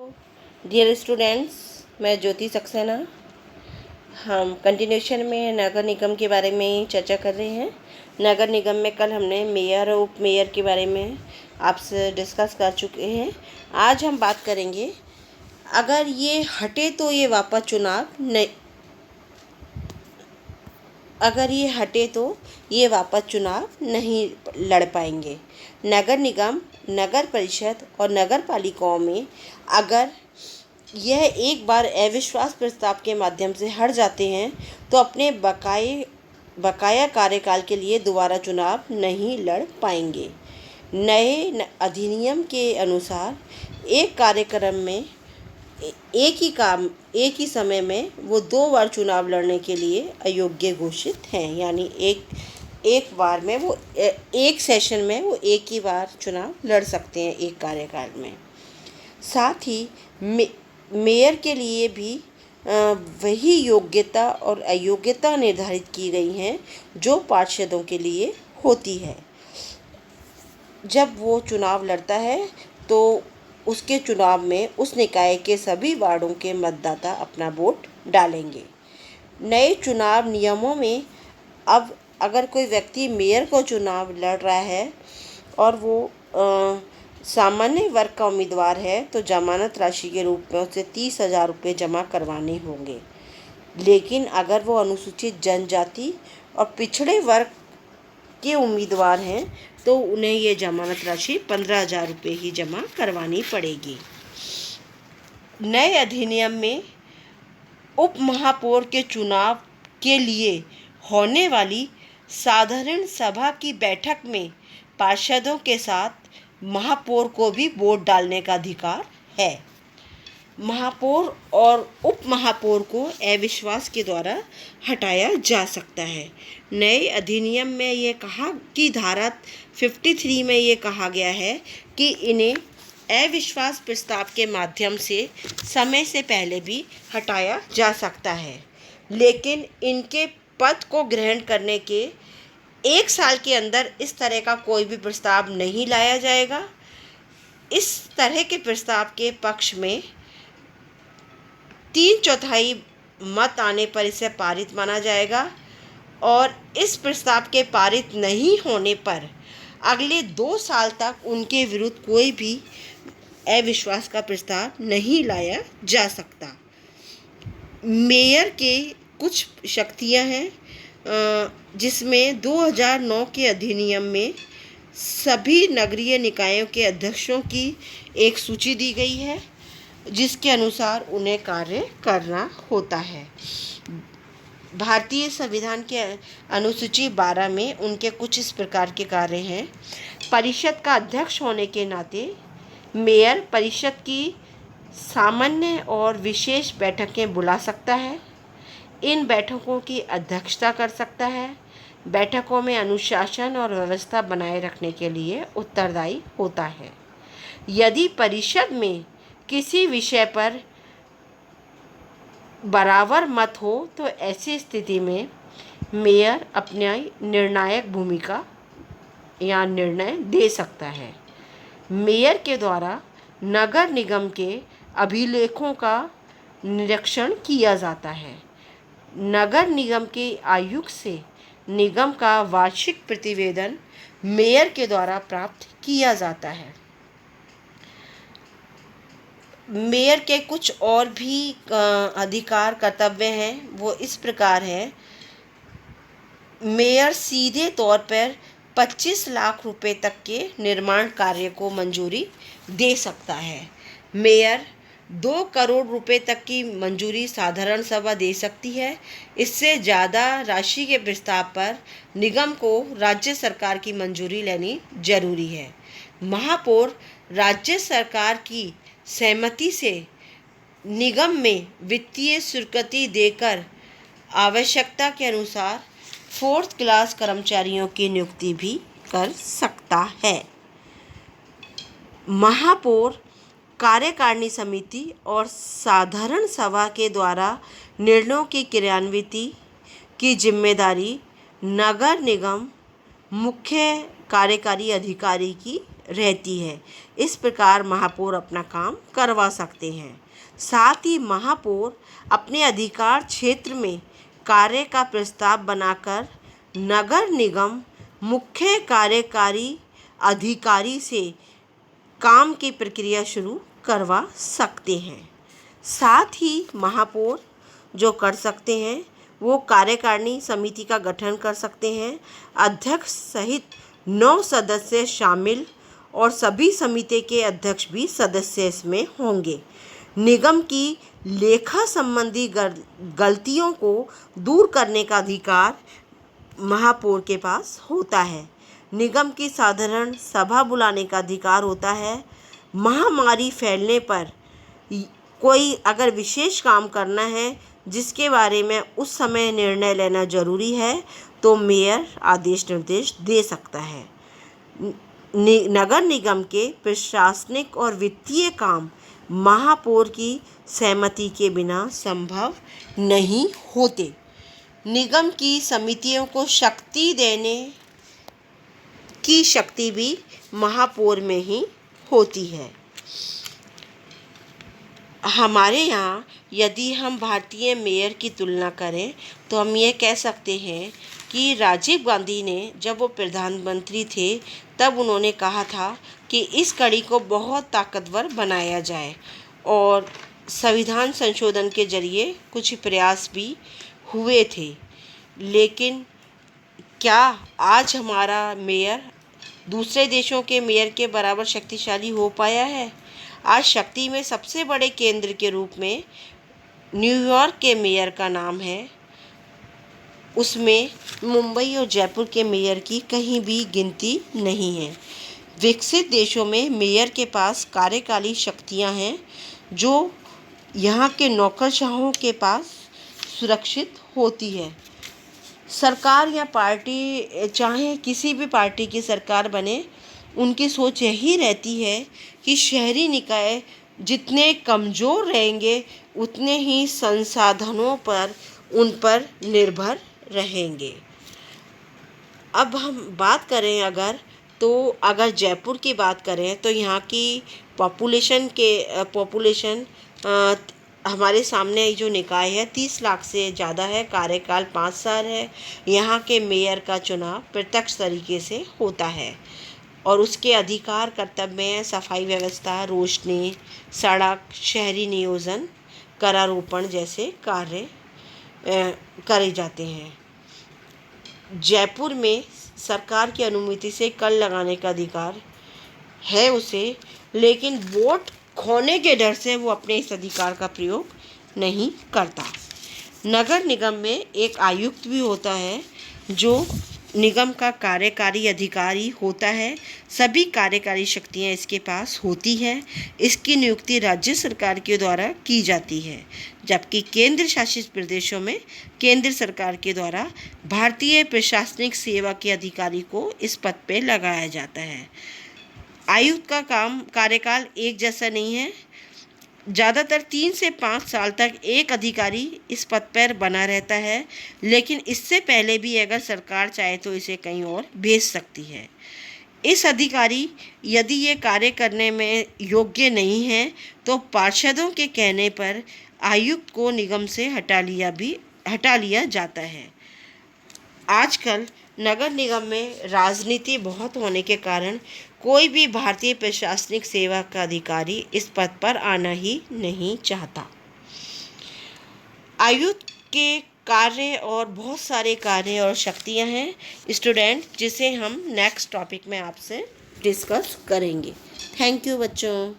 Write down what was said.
Dear students, मैं ज्योति सक्सेना। हम continuation में नगर निगम के बारे में चर्चा कर रहे हैं। नगर निगम में कल हमने मेयर और उप मेयर के बारे में आपसे डिस्कस कर चुके हैं। आज हम बात करेंगे, अगर ये हटे तो ये वापस चुनाव नहीं, अगर ये हटे तो ये वापस चुनाव नहीं लड़ पाएंगे। नगर निगम, नगर परिषद और नगर पालिकाओं में अगर यह एक बार अविश्वास प्रस्ताव के माध्यम से हट जाते हैं तो अपने बकाया कार्यकाल के लिए दोबारा चुनाव नहीं लड़ पाएंगे। नए अधिनियम के अनुसार एक कार्यक्रम में एक ही समय में वो 2 बार चुनाव लड़ने के लिए अयोग्य घोषित हैं। यानी एक बार में वो एक सेशन में वो एक ही बार चुनाव लड़ सकते हैं एक कार्यकाल में। साथ ही मेयर के लिए भी वही योग्यता और अयोग्यता निर्धारित की गई हैं जो पार्षदों के लिए होती है। जब वो चुनाव लड़ता है तो उसके चुनाव में उस निकाय के सभी वार्डों के मतदाता अपना वोट डालेंगे। नए चुनाव नियमों में अब अगर कोई व्यक्ति मेयर को चुनाव लड़ रहा है और वो सामान्य वर्ग का उम्मीदवार है तो जमानत राशि के रूप में उसे 30,000 रुपये जमा करवाने होंगे। लेकिन अगर वो अनुसूचित जनजाति और पिछड़े वर्ग के उम्मीदवार हैं तो उन्हें ये जमानत राशि 15,000 रुपये ही जमा करवानी पड़ेगी। नए अधिनियम में उप महापौर के चुनाव के लिए होने वाली साधारण सभा की बैठक में पार्षदों के साथ महापौर को भी वोट डालने का अधिकार है। महापौर और उप महापौर को अविश्वास के द्वारा हटाया जा सकता है। नए अधिनियम में ये कहा कि धारा 53 में ये कहा गया है कि इन्हें अविश्वास प्रस्ताव के माध्यम से समय से पहले भी हटाया जा सकता है, लेकिन इनके पद को ग्रहण करने के 1 साल के अंदर इस तरह का कोई भी प्रस्ताव नहीं लाया जाएगा। इस तरह के प्रस्ताव के पक्ष में 3/4 मत आने पर इसे पारित माना जाएगा और इस प्रस्ताव के पारित नहीं होने पर अगले 2 साल तक उनके विरुद्ध कोई भी अविश्वास का प्रस्ताव नहीं लाया जा सकता। मेयर के कुछ शक्तियां हैं, जिसमें 2009 के अधिनियम में सभी नगरीय निकायों के अध्यक्षों की एक सूची दी गई है जिसके अनुसार उन्हें कार्य करना होता है। भारतीय संविधान के अनुसूची 12 में उनके कुछ इस प्रकार के कार्य हैं। परिषद का अध्यक्ष होने के नाते मेयर परिषद की सामान्य और विशेष बैठकें बुला सकता है, इन बैठकों की अध्यक्षता कर सकता है, बैठकों में अनुशासन और व्यवस्था बनाए रखने के लिए उत्तरदायी होता है। यदि परिषद में किसी विषय पर बराबर मत हो तो ऐसी स्थिति में मेयर अपनी निर्णायक भूमिका या निर्णय दे सकता है। मेयर के द्वारा नगर निगम के अभिलेखों का निरीक्षण किया जाता है। नगर निगम के आयुक्त से निगम का वार्षिक प्रतिवेदन मेयर के द्वारा प्राप्त किया जाता है। मेयर के कुछ और भी अधिकार कर्तव्य हैं, वो इस प्रकार है। मेयर सीधे तौर पर 25 लाख रुपए तक के निर्माण कार्य को मंजूरी दे सकता है। मेयर 2 करोड़ रुपए तक की मंजूरी साधारण सभा दे सकती है। इससे ज़्यादा राशि के प्रस्ताव पर निगम को राज्य सरकार की मंजूरी लेनी जरूरी है। महापौर राज्य सरकार की सहमति से निगम में वित्तीय स्वीकृति देकर आवश्यकता के अनुसार 4th क्लास कर्मचारियों की नियुक्ति भी कर सकता है। महापौर कार्यकारिणी समिति और साधारण सभा के द्वारा निर्णयों की क्रियान्विति की जिम्मेदारी नगर निगम मुख्य कार्यकारी अधिकारी की रहती है। इस प्रकार महापौर अपना काम करवा सकते हैं। साथ ही महापौर अपने अधिकार क्षेत्र में कार्य का प्रस्ताव बनाकर नगर निगम मुख्य कार्यकारी अधिकारी से काम की प्रक्रिया शुरू करवा सकते हैं। साथ ही महापौर जो कर सकते हैं वो कार्यकारिणी समिति का गठन कर सकते हैं। अध्यक्ष सहित 9 सदस्य शामिल और सभी समिति के अध्यक्ष भी सदस्य इसमें होंगे। निगम की लेखा संबंधी गलतियों को दूर करने का अधिकार महापौर के पास होता है। निगम की साधारण सभा बुलाने का अधिकार होता है। महामारी फैलने पर कोई अगर विशेष काम करना है जिसके बारे में उस समय निर्णय लेना जरूरी है तो मेयर आदेश निर्देश दे सकता है। नगर निगम के प्रशासनिक और वित्तीय काम महापौर की सहमति के बिना संभव नहीं होते। निगम की समितियों को शक्ति देने की शक्ति भी महापौर में ही होती है। हमारे यहाँ यदि हम भारतीय मेयर की तुलना करें तो हम ये कह सकते हैं कि राजीव गांधी ने जब वो प्रधानमंत्री थे तब उन्होंने कहा था कि इस कड़ी को बहुत ताकतवर बनाया जाए और संविधान संशोधन के जरिए कुछ प्रयास भी हुए थे। लेकिन क्या आज हमारा मेयर दूसरे देशों के मेयर के बराबर शक्तिशाली हो पाया है? आज शक्ति में सबसे बड़े केंद्र के रूप में न्यूयॉर्क के मेयर का नाम है। उसमें मुंबई और जयपुर के मेयर की कहीं भी गिनती नहीं है। विकसित देशों में मेयर के पास कार्यकारी शक्तियां हैं जो यहाँ के नौकरशाहों के पास सुरक्षित होती है। सरकार या पार्टी चाहे किसी भी पार्टी की सरकार बने, उनकी सोच यही रहती है कि शहरी निकाय जितने कमज़ोर रहेंगे उतने ही संसाधनों पर उन पर निर्भर रहेंगे। अब हम बात करें अगर जयपुर की बात करें तो यहाँ की पॉपुलेशन हमारे सामने जो निकाय है 30 लाख से ज़्यादा है। कार्यकाल 5 साल है। यहाँ के मेयर का चुनाव प्रत्यक्ष तरीके से होता है और उसके अधिकार कर्तव्य हैं सफाई व्यवस्था, रोशनी, सड़क, शहरी नियोजन, करारोपण जैसे कार्य करे जाते हैं। जयपुर में सरकार की अनुमति से कर लगाने का अधिकार है उसे, लेकिन वोट खोने के डर से वो अपने इस अधिकार का प्रयोग नहीं करता। नगर निगम में एक आयुक्त भी होता है जो निगम का कार्यकारी अधिकारी होता है। सभी कार्यकारी शक्तियां इसके पास होती है। इसकी नियुक्ति राज्य सरकार के द्वारा की जाती है, जबकि केंद्र शासित प्रदेशों में केंद्र सरकार के द्वारा भारतीय प्रशासनिक सेवा के अधिकारी को इस पद पर लगाया जाता है। आयुक्त का कार्यकाल एक जैसा नहीं है। ज़्यादातर 3 से 5 साल तक एक अधिकारी इस पद पर बना रहता है, लेकिन इससे पहले भी अगर सरकार चाहे तो इसे कहीं और भेज सकती है। इस अधिकारी यदि ये कार्य करने में योग्य नहीं है तो पार्षदों के कहने पर आयुक्त को निगम से हटा लिया जाता है। आजकल नगर निगम में राजनीति बहुत होने के कारण कोई भी भारतीय प्रशासनिक सेवा का अधिकारी इस पद पर आना ही नहीं चाहता। आयुक्त के कार्य और बहुत सारे कार्य और शक्तियां हैं स्टूडेंट, जिसे हम नेक्स्ट टॉपिक में आपसे डिस्कस करेंगे। थैंक यू बच्चों।